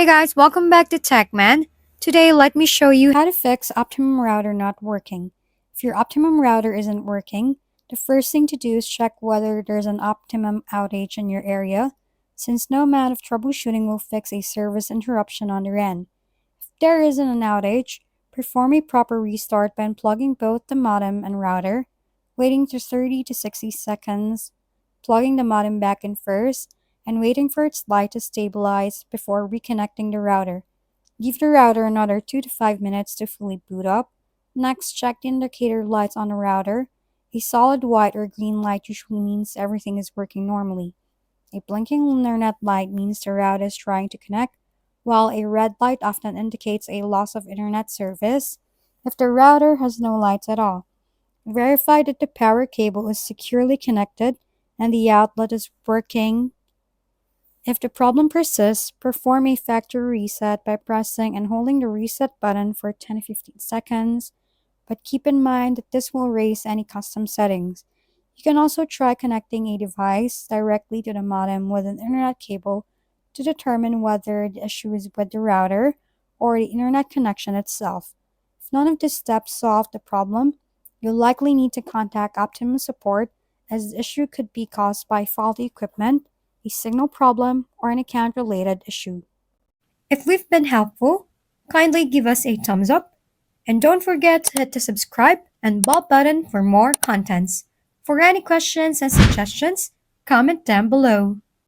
Hey guys, welcome back to TechMan. Today, let me show you how to fix Optimum router not working. If your Optimum router isn't working, the first thing to do is check whether there's an Optimum outage in your area, since no amount of troubleshooting will fix a service interruption on their end. If there isn't an outage, perform a proper restart by unplugging both the modem and router, waiting for 30 to 60 seconds, plugging the modem back in first, and waiting for its light to stabilize before reconnecting the router. Give the router another 2 to 5 minutes to fully boot up. Next, check the indicator lights on the router. A solid white or green light usually means everything is working normally. A blinking internet light means the router is trying to connect, while a red light often indicates a loss of internet service if the router has no lights at all. Verify that the power cable is securely connected and the outlet is working. If the problem persists, perform a factory reset by pressing and holding the reset button for 10 to 15 seconds, but keep in mind that this will raise any custom settings. You can also try connecting a device directly to the modem with an internet cable to determine whether the issue is with the router or the internet connection itself. If none of these steps solve the problem, you'll likely need to contact Optimum support, as the issue could be caused by faulty equipment, a signal problem, or an account-related issue. If we've been helpful, kindly give us a thumbs up, and don't forget to hit the subscribe and bell button for more contents. For any questions and suggestions, comment down below.